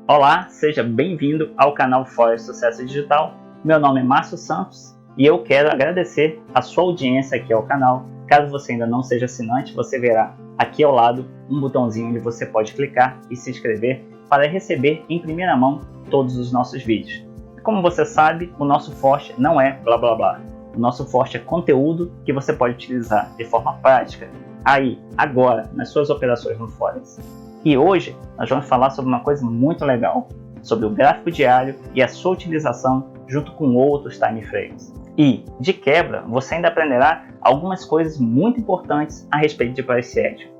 Olá, seja bem-vindo ao canal Forex Sucesso Digital. Meu nome é Márcio Santos e eu quero agradecer a sua audiência aqui ao canal. Caso você ainda não seja assinante, você verá aqui ao lado um botãozinho onde você pode clicar e se inscrever para receber em primeira mão todos os nossos vídeos. Como você sabe, o nosso forte não é blá blá blá. O nosso forte é conteúdo que você pode utilizar de forma prática, aí, agora, nas suas operações no Forex. E hoje nós vamos falar sobre uma coisa muito legal, sobre o gráfico diário e a sua utilização junto com outros time frames. E, de quebra, você ainda aprenderá algumas coisas muito importantes a respeito de price action.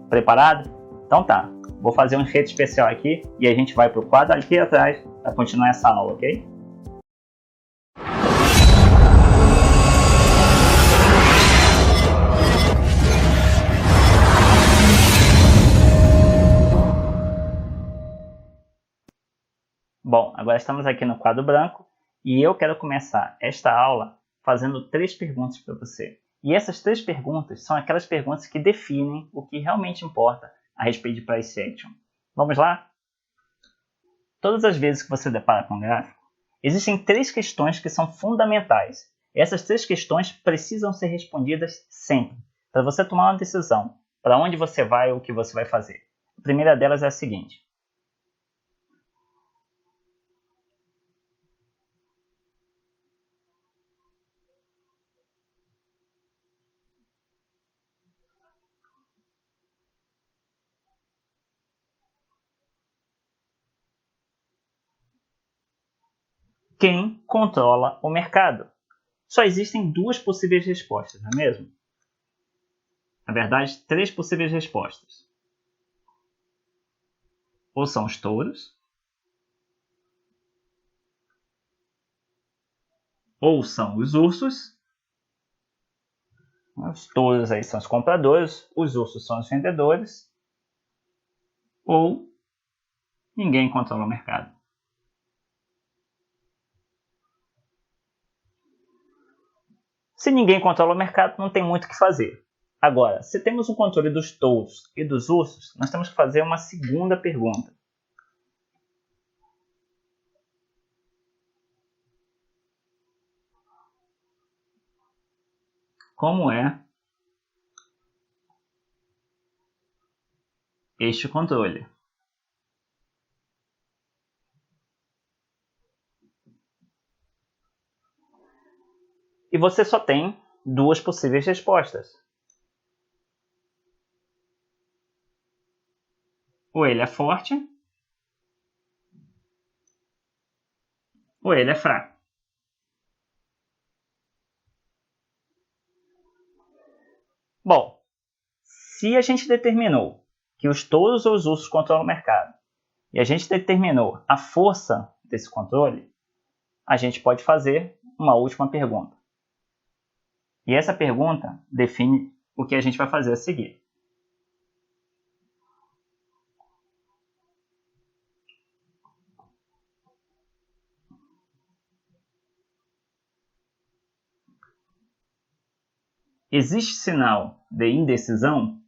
Preparado? Então tá, vou fazer um efeito especial aqui e a gente vai para o quadro aqui atrás para continuar essa aula, ok? Bom, agora estamos aqui no quadro branco e eu quero começar esta aula fazendo 3 perguntas para você. E essas 3 perguntas são aquelas perguntas que definem o que realmente importa a respeito de price action. Vamos lá? Todas as vezes que você depara com um gráfico, existem 3 questões que são fundamentais. Essas 3 questões precisam ser respondidas sempre, para você tomar uma decisão para onde você vai ou o que você vai fazer. A primeira delas é a seguinte: quem controla o mercado? Só existem 2 possíveis respostas, não é mesmo? Na verdade, 3 possíveis respostas. Ou são os touros, ou são os ursos. Os touros aí são os compradores, os ursos são os vendedores, ou ninguém controla o mercado. Se ninguém controla o mercado, não tem muito o que fazer. Agora, se temos o controle dos touros e dos ursos, nós temos que fazer uma segunda pergunta. Como é este controle? E você só tem 2 possíveis respostas. Ou ele é forte, ou ele é fraco. Bom, se a gente determinou que os touros ou os ursos controlam o mercado, e a gente determinou a força desse controle, a gente pode fazer uma última pergunta. E essa pergunta define o que a gente vai fazer a seguir. Existe sinal de indecisão?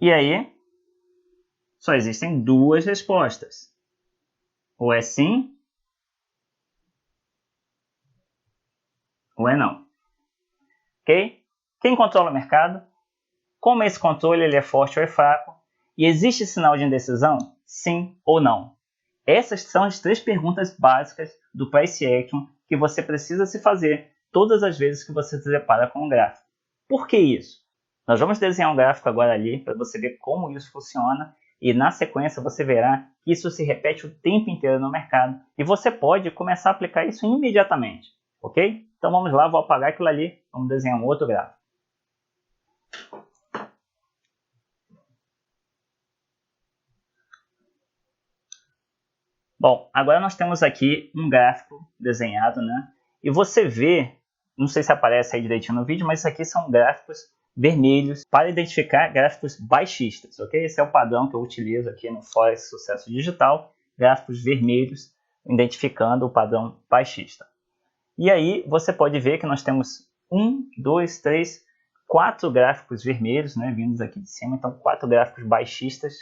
E aí, só existem 2 respostas. Ou é sim, ou é não. Ok? Quem controla o mercado? Como esse controle ele é forte ou é fraco? E existe sinal de indecisão? Sim ou não? Essas são as 3 perguntas básicas do price action que você precisa se fazer todas as vezes que você se depara com um gráfico. Por que isso? Nós vamos desenhar um gráfico agora ali para você ver como isso funciona e na sequência você verá que isso se repete o tempo inteiro no mercado e você pode começar a aplicar isso imediatamente, ok? Então vamos lá, vou apagar aquilo ali, vamos desenhar um outro gráfico. Bom, agora nós temos aqui um gráfico desenhado, né? E você vê, não sei se aparece aí direitinho no vídeo, mas isso aqui são gráficos vermelhos para identificar gráficos baixistas, ok? Esse é o padrão que eu utilizo aqui no Forex Sucesso Digital, gráficos vermelhos identificando o padrão baixista. E aí você pode ver que nós temos 1, 2, 3, 4 gráficos vermelhos, né, vindos aqui de cima, então 4 gráficos baixistas.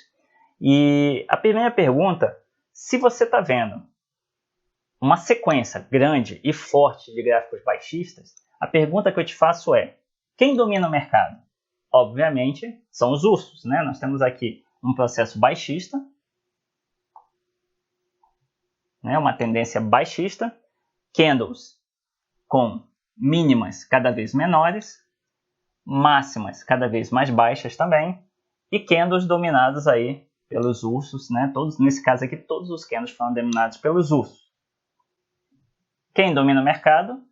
E a primeira pergunta, se você está vendo uma sequência grande e forte de gráficos baixistas, a pergunta que eu te faço é, quem domina o mercado? Obviamente, são os ursos, né? Nós temos aqui um processo baixista, né? Uma tendência baixista, candles com mínimas cada vez menores, máximas cada vez mais baixas também, e candles dominados aí pelos ursos, né? Todos, nesse caso aqui, todos os candles foram dominados pelos ursos. Quem domina o mercado?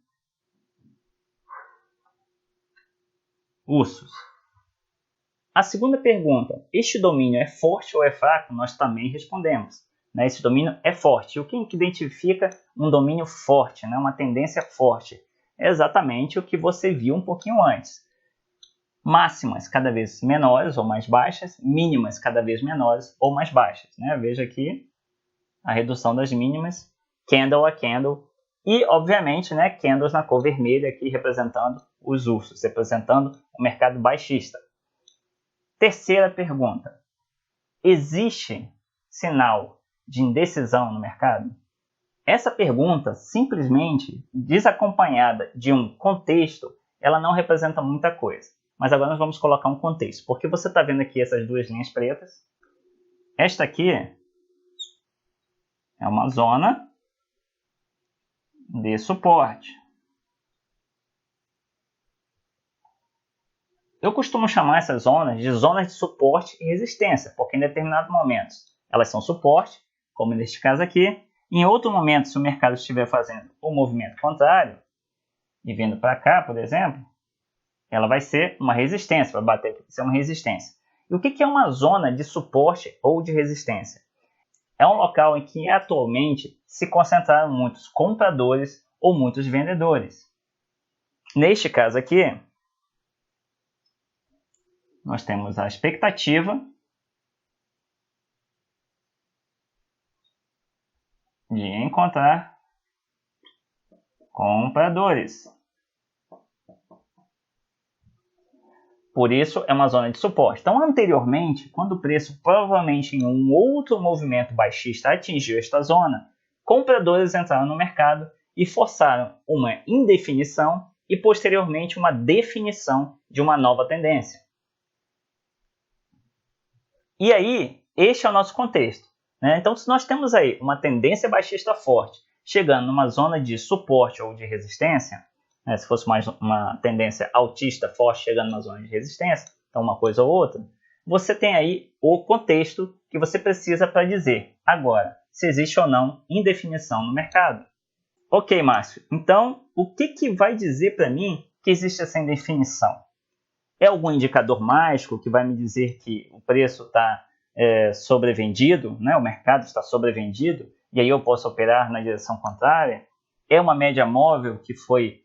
Ursos. A segunda pergunta, este domínio é forte ou é fraco? Nós também respondemos. Né? Esse domínio é forte. E o que identifica um domínio forte, né? Uma tendência forte? É exatamente o que você viu um pouquinho antes. Máximas cada vez menores ou mais baixas, mínimas cada vez menores ou mais baixas. Né? Veja aqui a redução das mínimas, candle a candle. E, obviamente, né, candles na cor vermelha aqui representando os ursos, representando o mercado baixista. Terceira pergunta. Existe sinal de indecisão no mercado? Essa pergunta, simplesmente desacompanhada de um contexto, ela não representa muita coisa. Mas agora nós vamos colocar um contexto. Porque você está vendo aqui essas duas linhas pretas. Esta aqui é uma zona de suporte. Eu costumo chamar essas zonas de zonas de suporte e resistência, porque em determinados momentos elas são suporte, como neste caso aqui. Em outro momento, se o mercado estiver fazendo o movimento contrário e vindo para cá, por exemplo, ela vai ser uma resistência, vai bater aqui, vai ser uma resistência. E o que é uma zona de suporte ou de resistência? É um local em que atualmente se concentraram muitos compradores ou muitos vendedores. Neste caso aqui, nós temos a expectativa de encontrar compradores. Por isso, é uma zona de suporte. Então, anteriormente, quando o preço provavelmente em um outro movimento baixista atingiu esta zona, compradores entraram no mercado e forçaram uma indefinição e, posteriormente, uma definição de uma nova tendência. E aí, este é o nosso contexto. Né? Então, se nós temos aí uma tendência baixista forte, chegando numa zona de suporte ou de resistência, né? Se fosse mais uma tendência altista forte chegando numa zona de resistência, então uma coisa ou outra, você tem aí o contexto que você precisa para dizer agora se existe ou não indefinição no mercado. Ok, Márcio, então o que vai dizer para mim que existe essa indefinição? É algum indicador mágico que vai me dizer que o preço está sobrevendido, né? O mercado está sobrevendido e aí eu posso operar na direção contrária? É uma média móvel que foi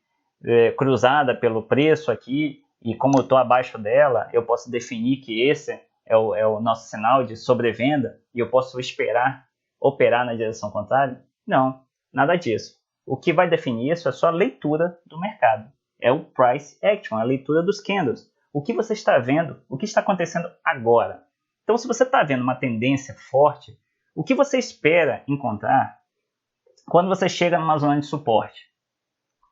cruzada pelo preço aqui e como eu estou abaixo dela, eu posso definir que esse é o nosso sinal de sobrevenda e eu posso esperar operar na direção contrária? Não, nada disso. O que vai definir isso é só a leitura do mercado. É o price action, a leitura dos candles. O que você está vendo, o que está acontecendo agora. Então, se você está vendo uma tendência forte, o que você espera encontrar quando você chega numa zona de suporte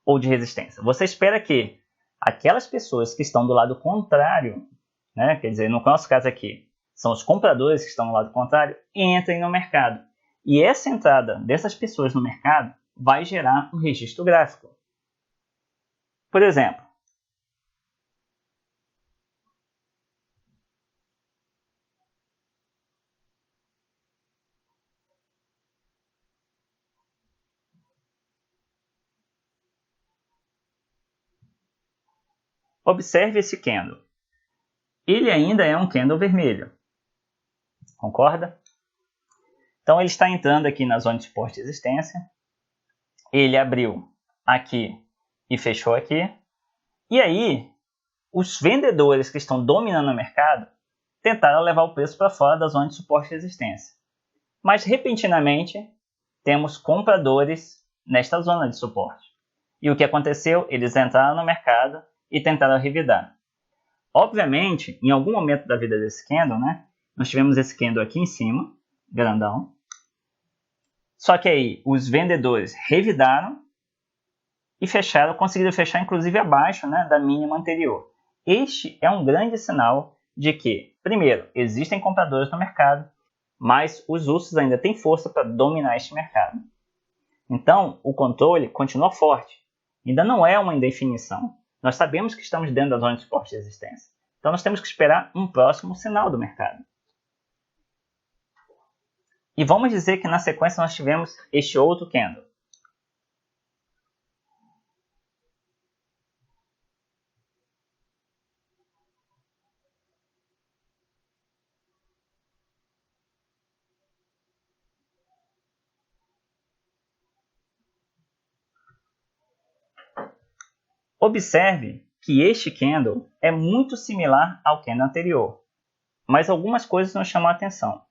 ou de resistência? Você espera que aquelas pessoas que estão do lado contrário, né, quer dizer, no nosso caso aqui, são os compradores que estão do lado contrário, entrem no mercado. E essa entrada dessas pessoas no mercado vai gerar um registro gráfico. Por exemplo, observe esse candle. Ele ainda é um candle vermelho. Concorda? Então ele está entrando aqui na zona de suporte e resistência. Ele abriu aqui e fechou aqui. E aí, os vendedores que estão dominando o mercado tentaram levar o preço para fora da zona de suporte e resistência. Mas repentinamente, temos compradores nesta zona de suporte. E o que aconteceu? Eles entraram no mercado e tentaram revidar. Obviamente, em algum momento da vida desse candle, né, nós tivemos esse candle aqui em cima, grandão. Só que aí os vendedores revidaram e fecharam, conseguiram fechar inclusive abaixo, né, da mínima anterior. Este é um grande sinal de que, primeiro, existem compradores no mercado, mas os ursos ainda têm força para dominar este mercado. Então, o controle continua forte. Ainda não é uma indefinição. Nós sabemos que estamos dentro da zona de suporte de resistência. Então, nós temos que esperar um próximo sinal do mercado. E vamos dizer que na sequência nós tivemos este outro candle. Observe que este candle é muito similar ao candle anterior, mas algumas coisas nos chamam a atenção.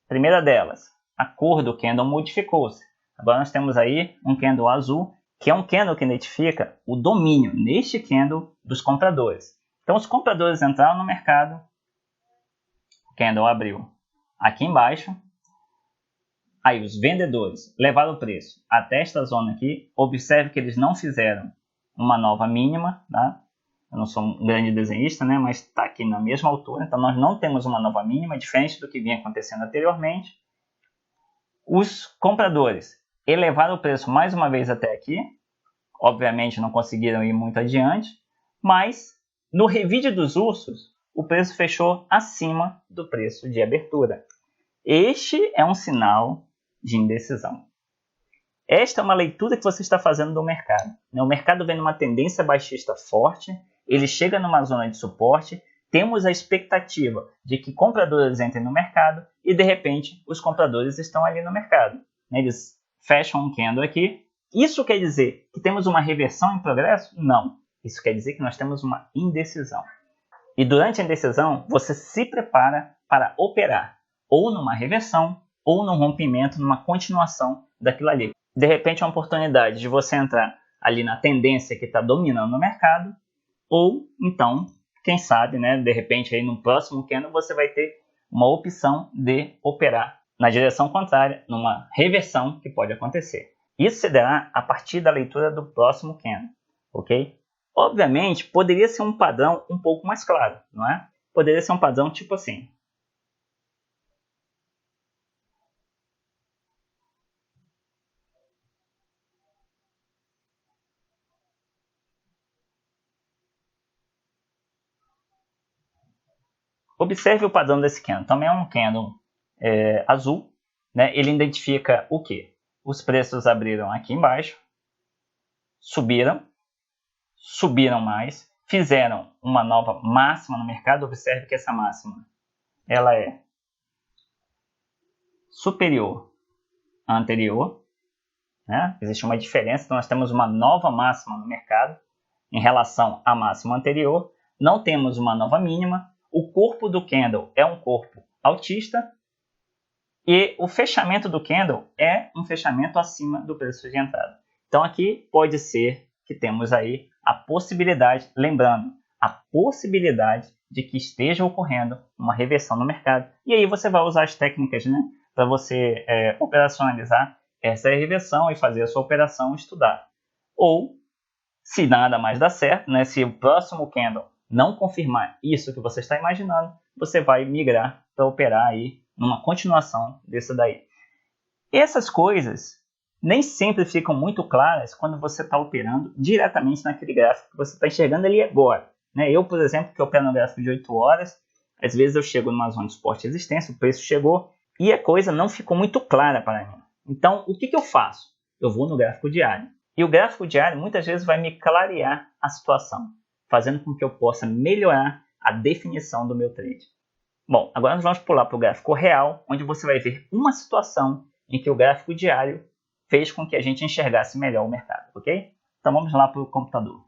Primeira delas, a cor do candle modificou-se. Agora nós temos aí um candle azul, que é um candle que identifica o domínio neste candle dos compradores. Então os compradores entraram no mercado, o candle abriu aqui embaixo, aí os vendedores levaram o preço até esta zona aqui. Observe que eles não fizeram uma nova mínima, tá? Eu não sou um grande desenhista, né? Mas está aqui na mesma altura, então nós não temos uma nova mínima, diferente do que vinha acontecendo anteriormente. Os compradores elevaram o preço mais uma vez até aqui, obviamente não conseguiram ir muito adiante, mas no revide dos ursos, o preço fechou acima do preço de abertura. Este é um sinal de indecisão. Esta é uma leitura que você está fazendo do mercado. O mercado vem numa tendência baixista forte, ele chega numa zona de suporte, temos a expectativa de que compradores entrem no mercado e, de repente, os compradores estão ali no mercado. Eles fecham um candle aqui. Isso quer dizer que temos uma reversão em progresso? Não. Isso quer dizer que nós temos uma indecisão. E durante a indecisão, você se prepara para operar ou numa reversão ou num rompimento, numa continuação daquilo ali. De repente, é uma oportunidade de você entrar ali na tendência que está dominando o mercado, ou então, quem sabe, né, de repente, aí no próximo candle você vai ter uma opção de operar na direção contrária, numa reversão que pode acontecer. Isso se dará a partir da leitura do próximo candle, ok? Obviamente, poderia ser um padrão um pouco mais claro, não é? Poderia ser um padrão tipo assim. Observe o padrão desse candle. Também é um candle azul, né? Ele identifica o quê? Os preços abriram aqui embaixo, subiram mais, fizeram uma nova máxima no mercado. Observe que essa máxima ela é superior à anterior, né? Existe uma diferença, então nós temos uma nova máxima no mercado em relação à máxima anterior. Não temos uma nova mínima. O corpo do candle é um corpo altista e o fechamento do candle é um fechamento acima do preço de entrada. Então aqui pode ser que temos aí a possibilidade, lembrando, a possibilidade de que esteja ocorrendo uma reversão no mercado. E aí você vai usar as técnicas, né, para você operacionalizar essa reversão e fazer a sua operação estudar. Ou, se nada mais dá certo, né, se o próximo candle não confirmar isso que você está imaginando, você vai migrar para operar aí numa continuação desse daí. Essas coisas nem sempre ficam muito claras quando você está operando diretamente naquele gráfico que você está enxergando ali agora. Né? Eu, por exemplo, que opero no gráfico de 8 horas, às vezes eu chego numa zona de suporte e resistência, o preço chegou e a coisa não ficou muito clara para mim. Então, o que eu faço? Eu vou no gráfico diário. E o gráfico diário muitas vezes vai me clarear a situação, fazendo com que eu possa melhorar a definição do meu trade. Bom, agora nós vamos pular para o gráfico real, onde você vai ver uma situação em que o gráfico diário fez com que a gente enxergasse melhor o mercado, ok? Então vamos lá para o computador.